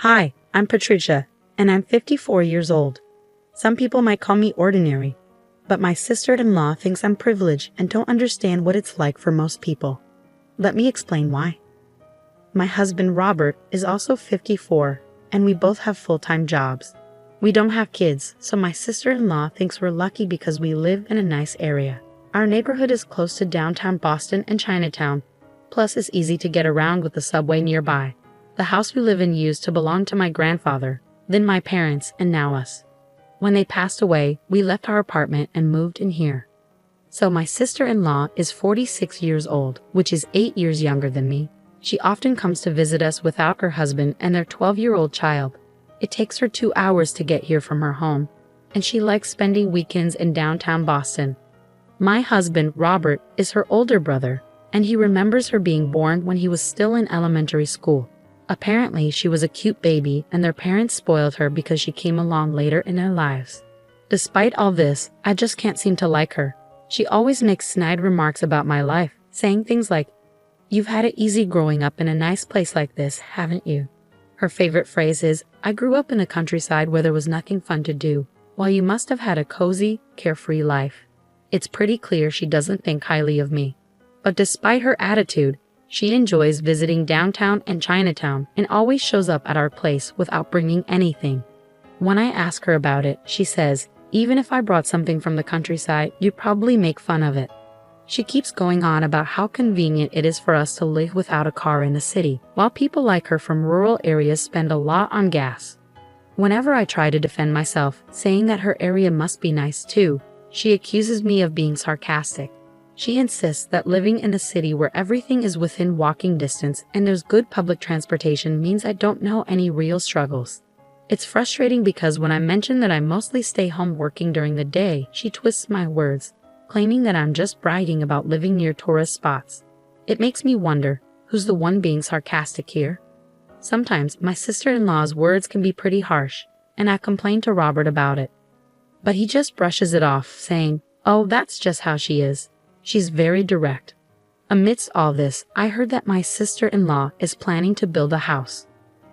Hi, I'm Patricia, and I'm 54 years old. Some people might call me ordinary, but my sister-in-law thinks I'm privileged and don't understand what it's like for most people. Let me explain why. My husband Robert is also 54, and we both have full-time jobs. We don't have kids, so my sister-in-law thinks we're lucky because we live in a nice area. Our neighborhood is close to downtown Boston and Chinatown, plus it's easy to get around with the subway nearby. The house we live in used to belong to my grandfather, then my parents, and now us. When they passed away, we left our apartment and moved in here. So my sister-in-law is 46 years old, which is 8 years younger than me. She often comes to visit us without her husband and their 12-year-old child. It takes her 2 hours to get here from her home, and she likes spending weekends in downtown Boston. My husband, Robert, is her older brother, and he remembers her being born when he was still in elementary school. Apparently, she was a cute baby and their parents spoiled her because she came along later in their lives. Despite all this, I just can't seem to like her. She always makes snide remarks about my life, saying things like, "You've had it easy growing up in a nice place like this, haven't you?" Her favorite phrase is, "I grew up in the countryside where there was nothing fun to do, while you must have had a cozy, carefree life." It's pretty clear she doesn't think highly of me. But despite her attitude, she enjoys visiting downtown and Chinatown and always shows up at our place without bringing anything. When I ask her about it, she says, "Even if I brought something from the countryside, you'd probably make fun of it." She keeps going on about how convenient it is for us to live without a car in the city, while people like her from rural areas spend a lot on gas. Whenever I try to defend myself, saying that her area must be nice too, she accuses me of being sarcastic. She insists that living in a city where everything is within walking distance and there's good public transportation means I don't know any real struggles. It's frustrating because when I mention that I mostly stay home working during the day, she twists my words, claiming that I'm just bragging about living near tourist spots. It makes me wonder, who's the one being sarcastic here? Sometimes my sister-in-law's words can be pretty harsh, and I complain to Robert about it. But he just brushes it off, saying, "Oh, that's just how she is." She's very direct. Amidst all this, I heard that my sister-in-law is planning to build a house.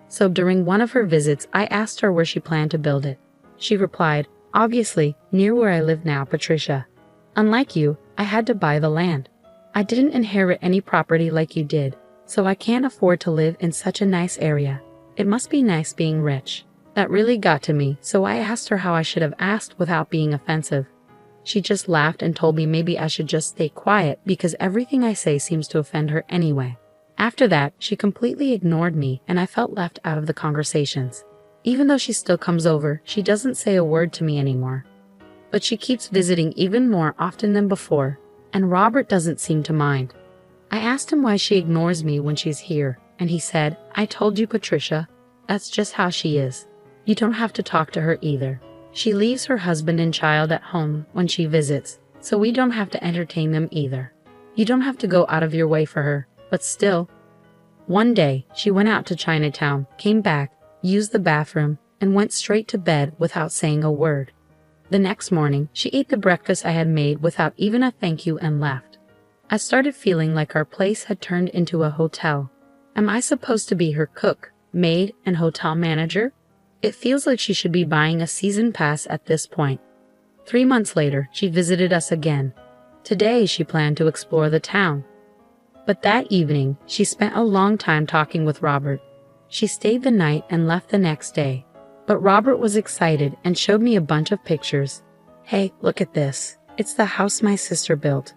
So during one of her visits, I asked her where she planned to build it. She replied, "Obviously, near where I live now, Patricia. Unlike you, I had to buy the land. I didn't inherit any property like you did, so I can't afford to live in such a nice area. It must be nice being rich." That really got to me, so I asked her how I should have asked without being offensive. She just laughed and told me maybe I should just stay quiet because everything I say seems to offend her anyway. After that, she completely ignored me and I felt left out of the conversations. Even though she still comes over, she doesn't say a word to me anymore. But she keeps visiting even more often than before, and Robert doesn't seem to mind. I asked him why she ignores me when she's here, and he said, "I told you, Patricia, that's just how she is. You don't have to talk to her either. She leaves her husband and child at home when she visits, so we don't have to entertain them either. You don't have to go out of your way for her, but still." One day, she went out to Chinatown, came back, used the bathroom, and went straight to bed without saying a word. The next morning, she ate the breakfast I had made without even a thank you and left. I started feeling like our place had turned into a hotel. Am I supposed to be her cook, maid, and hotel manager? It feels like she should be buying a season pass at this point. 3 months later, she visited us again. Today, she planned to explore the town. But that evening, she spent a long time talking with Robert. She stayed the night and left the next day. But Robert was excited and showed me a bunch of pictures. "Hey, look at this. It's the house my sister built.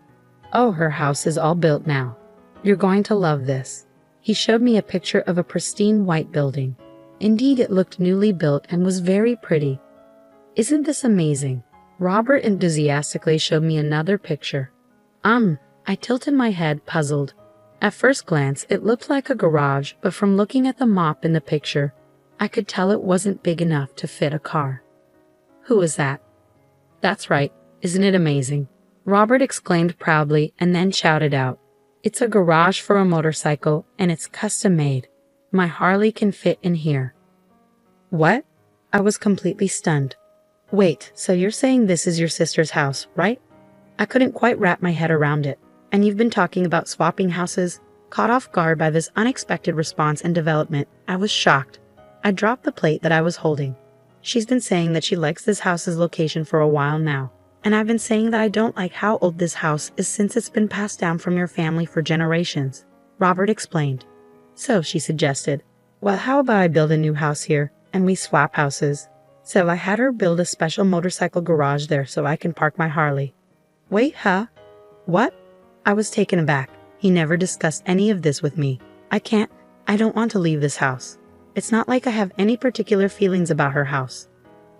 Oh, her house is all built now. You're going to love this." He showed me a picture of a pristine white building. Indeed, it looked newly built and was very pretty. "Isn't this amazing?" Robert enthusiastically showed me another picture. I tilted my head, puzzled. At first glance, it looked like a garage, but from looking at the mop in the picture, I could tell it wasn't big enough to fit a car. "Who is that?" "That's right. Isn't it amazing?" Robert exclaimed proudly and then shouted out, "It's a garage for a motorcycle, and it's custom made. My Harley can fit in here." "What?" I was completely stunned. "Wait, so you're saying this is your sister's house, right?" I couldn't quite wrap my head around it. "And you've been talking about swapping houses?" Caught off guard by this unexpected response and development, I was shocked. I dropped the plate that I was holding. She's been saying that she likes this house's location for a while now, and I've been saying that I don't like how old this house is since it's been passed down from your family for generations, Robert explained. So she suggested, well, how about I build a new house here, and we swap houses? So I had her build a special motorcycle garage there so I can park my Harley. Wait, huh? What? I was taken aback. He never discussed any of this with me. I don't want to leave this house. It's not like I have any particular feelings about her house.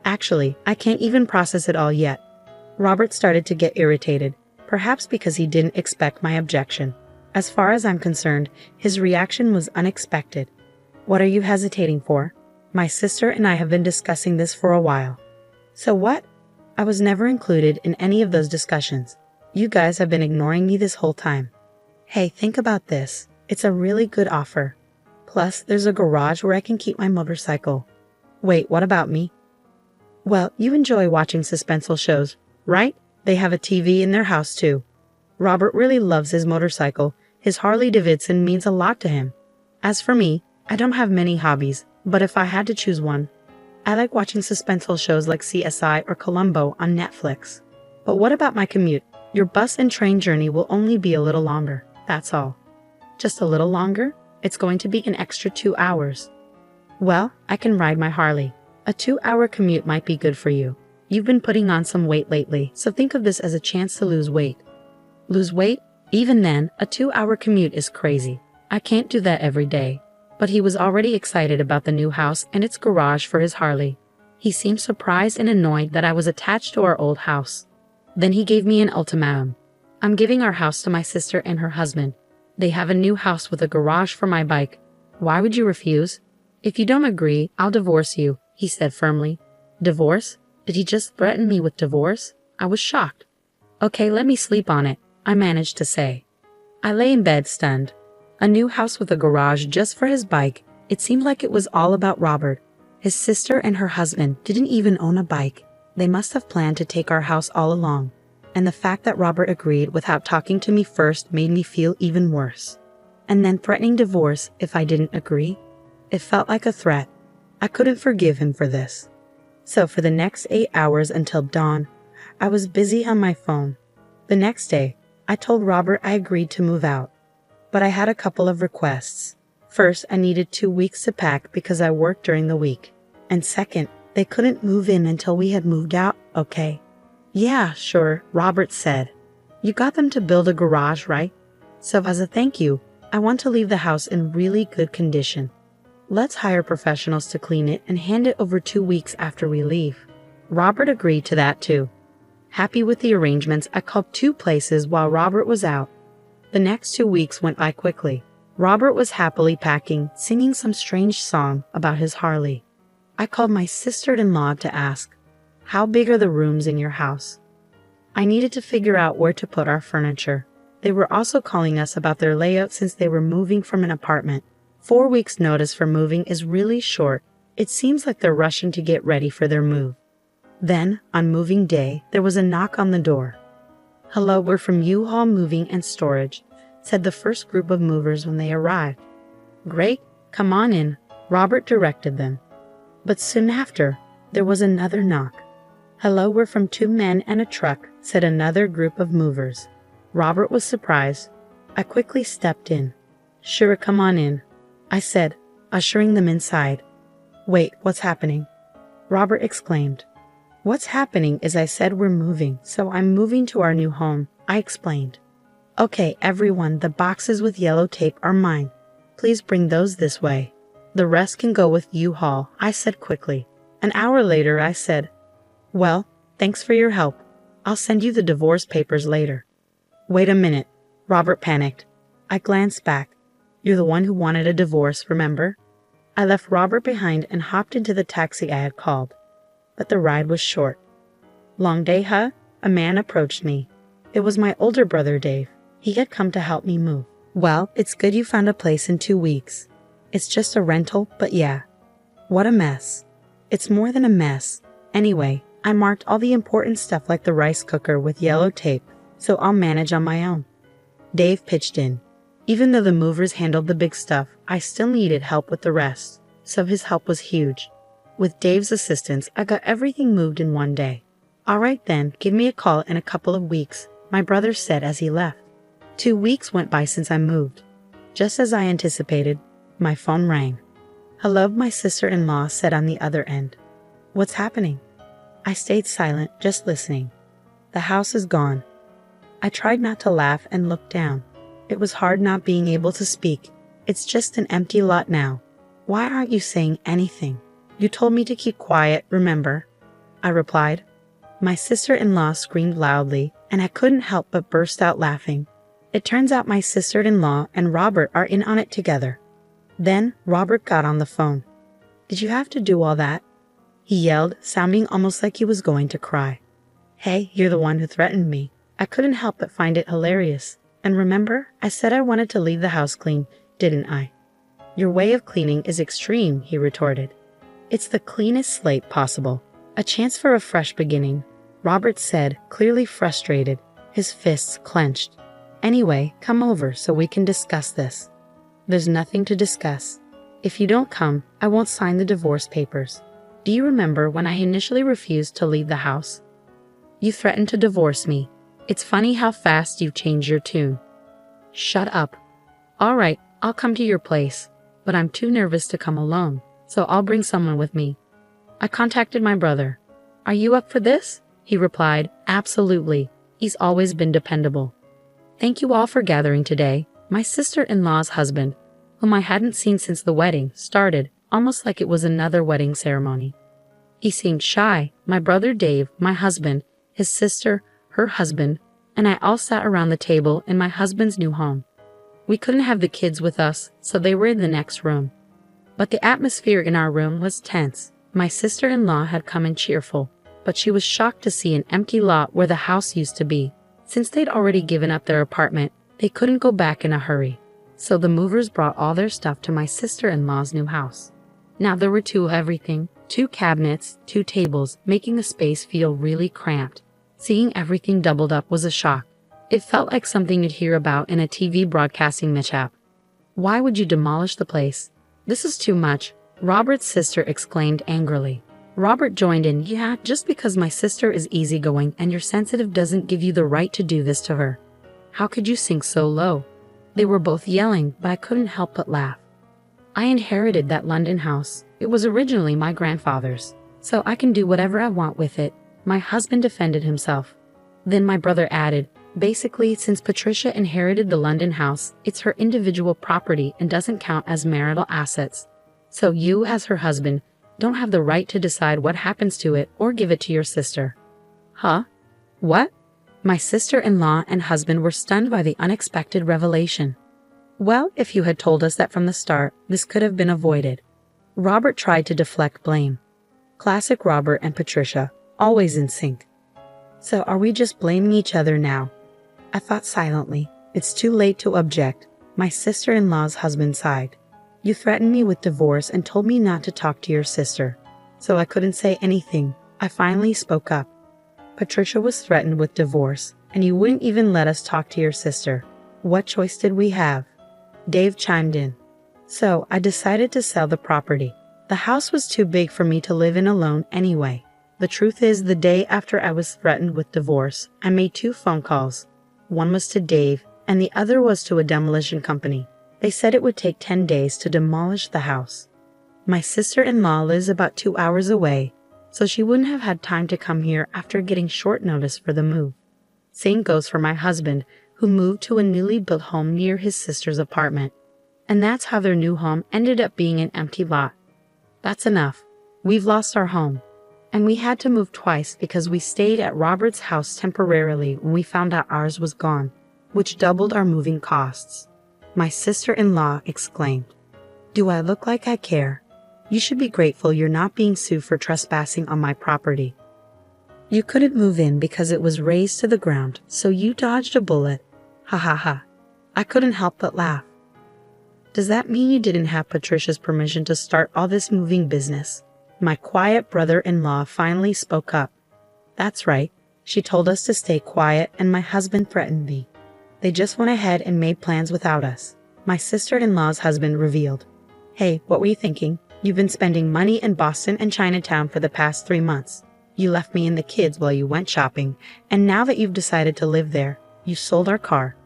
Actually, I can't even process it all yet. Robert started to get irritated, perhaps because he didn't expect my objection. As far as I'm concerned, his reaction was unexpected. What are you hesitating for? My sister and I have been discussing this for a while. So what? I was never included in any of those discussions. You guys have been ignoring me this whole time. Hey, think about this. It's a really good offer. Plus, there's a garage where I can keep my motorcycle. Wait, what about me? Well, you enjoy watching suspenseful shows, right? They have a TV in their house too. Robert really loves his motorcycle. His Harley Davidson means a lot to him. As for me, I don't have many hobbies, but if I had to choose one, I like watching suspenseful shows like CSI or Columbo on Netflix. But what about my commute? Your bus and train journey will only be a little longer, that's all. Just a little longer? It's going to be an extra 2 hours. Well, I can ride my Harley. A 2-hour commute might be good for you. You've been putting on some weight lately, so think of this as a chance to lose weight. Lose weight? Even then, a 2-hour commute is crazy. I can't do that every day. But he was already excited about the new house and its garage for his Harley. He seemed surprised and annoyed that I was attached to our old house. Then he gave me an ultimatum. I'm giving our house to my sister and her husband. They have a new house with a garage for my bike. Why would you refuse? If you don't agree, I'll divorce you, he said firmly. Divorce? Did he just threaten me with divorce? I was shocked. Okay, let me sleep on it, I managed to say. I lay in bed stunned. A new house with a garage just for his bike. It seemed like it was all about Robert. His sister and her husband didn't even own a bike. They must have planned to take our house all along. And the fact that Robert agreed without talking to me first made me feel even worse. And then threatening divorce if I didn't agree? It felt like a threat. I couldn't forgive him for this. So for the next 8 hours until dawn, I was busy on my phone. The next day, I told Robert I agreed to move out. But I had a couple of requests. First, I needed 2 weeks to pack because I worked during the week. And second, they couldn't move in until we had moved out, okay? Yeah, sure, Robert said. You got them to build a garage, right? So as a thank you, I want to leave the house in really good condition. Let's hire professionals to clean it and hand it over 2 weeks after we leave. Robert agreed to that too. Happy with the arrangements, I called 2 places while Robert was out. The next 2 weeks went by quickly. Robert was happily packing, singing some strange song about his Harley. I called my sister-in-law to ask, how big are the rooms in your house? I needed to figure out where to put our furniture. They were also calling us about their layout since they were moving from an apartment. 4 weeks' notice for moving is really short. It seems like they're rushing to get ready for their move. Then, on moving day, there was a knock on the door. Hello, we're from U-Haul Moving and Storage, said the first group of movers when they arrived. Great, come on in, Robert directed them. But soon after, there was another knock. Hello, we're from 2 Men and a Truck, said another group of movers. Robert was surprised. I quickly stepped in. Sure, come on in, I said, ushering them inside. Wait, what's happening? Robert exclaimed. What's happening is I said we're moving, so I'm moving to our new home, I explained. Okay, everyone, the boxes with yellow tape are mine. Please bring those this way. The rest can go with U-Haul, I said quickly. An hour later, I said, well, thanks for your help. I'll send you the divorce papers later. Wait a minute, Robert panicked. I glanced back. You're the one who wanted a divorce, remember? I left Robert behind and hopped into the taxi I had called. But the ride was short. Long day, huh? A man approached me. It was my older brother, Dave. He had come to help me move. Well, it's good you found a place in 2 weeks. It's just a rental, but yeah. What a mess. It's more than a mess. Anyway, I marked all the important stuff like the rice cooker with yellow tape, so I'll manage on my own. Dave pitched in. Even though the movers handled the big stuff, I still needed help with the rest. so his help was huge. With Dave's assistance, I got everything moved in one day. All right then, give me a call in a couple of weeks, my brother said as he left. 2 weeks went by since I moved. Just as I anticipated, my phone rang. Hello, my sister-in-law said on the other end. What's happening? I stayed silent, just listening. The house is gone. I tried not to laugh and looked down. It was hard not being able to speak. It's just an empty lot now. Why aren't you saying anything? You told me to keep quiet, remember? I replied. My sister-in-law screamed loudly, and I couldn't help but burst out laughing. It turns out my sister-in-law and Robert are in on it together. Then Robert got on the phone. Did you have to do all that? He yelled, sounding almost like he was going to cry. Hey, you're the one who threatened me. I couldn't help but find it hilarious. And remember, I said I wanted to leave the house clean, didn't I? Your way of cleaning is extreme, he retorted. It's the cleanest slate possible. A chance for a fresh beginning, Robert said, clearly frustrated, his fists clenched. Anyway, come over so we can discuss this. There's nothing to discuss. If you don't come, I won't sign the divorce papers. Do you remember when I initially refused to leave the house? You threatened to divorce me. It's funny how fast you've changed your tune. Shut up. All right, I'll come to your place, but I'm too nervous to come alone, so I'll bring someone with me. I contacted my brother. Are you up for this? He replied, absolutely. He's always been dependable. Thank you all for gathering today. My sister-in-law's husband, whom I hadn't seen since the wedding, started, almost like it was another wedding ceremony. He seemed shy. My brother Dave, my husband, his sister, her husband, and I all sat around the table in my husband's new home. We couldn't have the kids with us, so they were in the next room. But the atmosphere in our room was tense. My sister-in-law had come in cheerful, but she was shocked to see an empty lot where the house used to be. Since they'd already given up their apartment, they couldn't go back in a hurry. So the movers brought all their stuff to my sister-in-law's new house. Now there were two of everything, 2 cabinets, 2 tables, making the space feel really cramped. Seeing everything doubled up was a shock. It felt like something you'd hear about in a TV broadcasting mishap. Why would you demolish the place? This is too much, Robert's sister exclaimed angrily. Robert joined in, yeah, just because my sister is easygoing and you're sensitive doesn't give you the right to do this to her. How could you sink so low? They were both yelling, but I couldn't help but laugh. I inherited that London house. It was originally my grandfather's, so I can do whatever I want with it. My husband defended himself. Then my brother added, basically, since Patricia inherited the London house, it's her individual property and doesn't count as marital assets. So you, as her husband, don't have the right to decide what happens to it or give it to your sister. Huh? What? My sister-in-law and husband were stunned by the unexpected revelation. Well, if you had told us that from the start, this could have been avoided. Robert tried to deflect blame. Classic Robert and Patricia, always in sync. So are we just blaming each other now? I thought silently. It's too late to object. My sister-in-law's husband sighed. You threatened me with divorce and told me not to talk to your sister. So I couldn't say anything. I finally spoke up. Patricia was threatened with divorce, and you wouldn't even let us talk to your sister. What choice did we have? Dave chimed in. So I decided to sell the property. The house was too big for me to live in alone anyway. The truth is, the day after I was threatened with divorce, I made 2 phone calls. One was to Dave, and the other was to a demolition company. They said it would take 10 days to demolish the house. My sister-in-law lives about 2 hours away, so she wouldn't have had time to come here after getting short notice for the move. Same goes for my husband, who moved to a newly built home near his sister's apartment. And that's how their new home ended up being an empty lot. That's enough. We've lost our home. And we had to move twice because we stayed at Robert's house temporarily when we found out ours was gone, which doubled our moving costs. My sister-in-law exclaimed, Do I look like I care? You should be grateful you're not being sued for trespassing on my property. You couldn't move in because it was razed to the ground, so you dodged a bullet. Ha ha ha. I couldn't help but laugh. Does that mean you didn't have Patricia's permission to start all this moving business? My quiet brother-in-law finally spoke up. That's right. She told us to stay quiet and my husband threatened me. They just went ahead and made plans without us. My sister-in-law's husband revealed. Hey, what were you thinking? You've been spending money in Boston and Chinatown for the past 3 months. You left me and the kids while you went shopping, and now that you've decided to live there, you sold our car.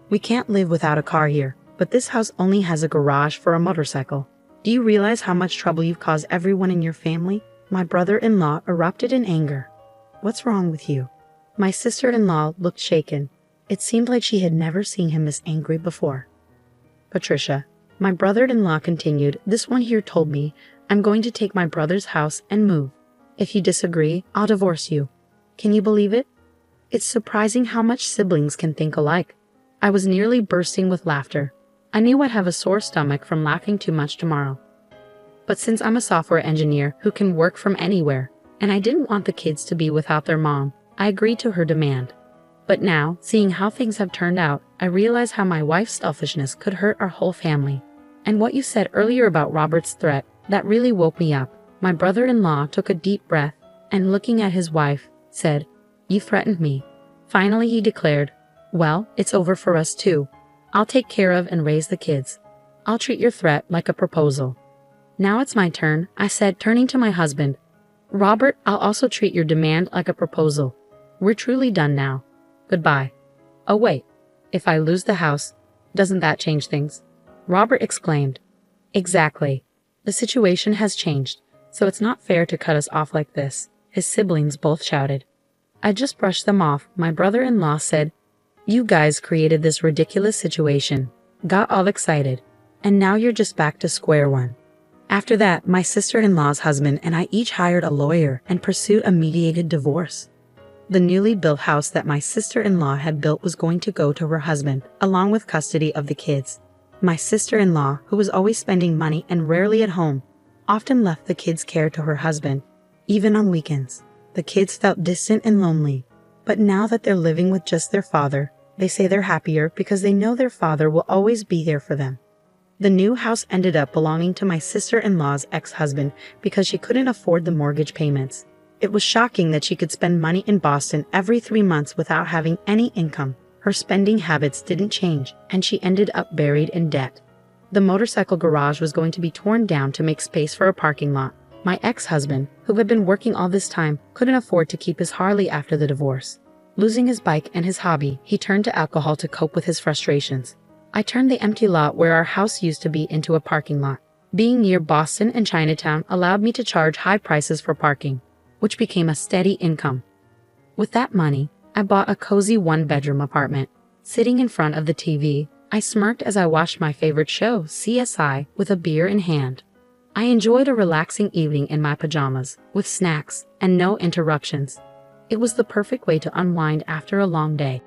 We can't live without a car here, but this house only has a garage for a motorcycle. Do you realize how much trouble you've caused everyone in your family? My brother-in-law erupted in anger. What's wrong with you? My sister-in-law looked shaken. It seemed like she had never seen him this angry before. Patricia, my brother-in-law continued, this one here told me I'm going to take my brother's house and move. If you disagree, I'll divorce you. Can you believe it? It's surprising how much siblings can think alike. I was nearly bursting with laughter. I knew I'd have a sore stomach from laughing too much tomorrow. But since I'm a software engineer who can work from anywhere, and I didn't want the kids to be without their mom, I agreed to her demand. But now, seeing how things have turned out, I realize how my wife's selfishness could hurt our whole family. And what you said earlier about Robert's threat, that really woke me up. My brother-in-law took a deep breath, and looking at his wife, said, "You threatened me." Finally he declared, "Well, it's over for us too. I'll take care of and raise the kids. I'll treat your threat like a proposal." "Now it's my turn," I said, turning to my husband. "Robert, I'll also treat your demand like a proposal. We're truly done now. Goodbye." "Oh wait, if I lose the house, doesn't that change things?" Robert exclaimed. "Exactly. The situation has changed, so it's not fair to cut us off like this," his siblings both shouted. I just brushed them off. My brother-in-law said, "You guys created this ridiculous situation, got all excited, and now you're just back to square one." After that, my sister-in-law's husband and I each hired a lawyer and pursued a mediated divorce. The newly built house that my sister-in-law had built was going to go to her husband, along with custody of the kids. My sister-in-law, who was always spending money and rarely at home, often left the kids' care to her husband, even on weekends. The kids felt distant and lonely, but now that they're living with just their father, they say they're happier because they know their father will always be there for them. The new house ended up belonging to my sister-in-law's ex-husband because she couldn't afford the mortgage payments. It was shocking that she could spend money in Boston every 3 months without having any income. Her spending habits didn't change, and she ended up buried in debt. The motorcycle garage was going to be torn down to make space for a parking lot. My ex-husband, who had been working all this time, couldn't afford to keep his Harley after the divorce. Losing his bike and his hobby, he turned to alcohol to cope with his frustrations. I turned the empty lot where our house used to be into a parking lot. Being near Boston and Chinatown allowed me to charge high prices for parking, which became a steady income. With that money, I bought a cozy one-bedroom apartment. Sitting in front of the TV, I smirked as I watched my favorite show, CSI, with a beer in hand. I enjoyed a relaxing evening in my pajamas, with snacks and no interruptions. It was the perfect way to unwind after a long day.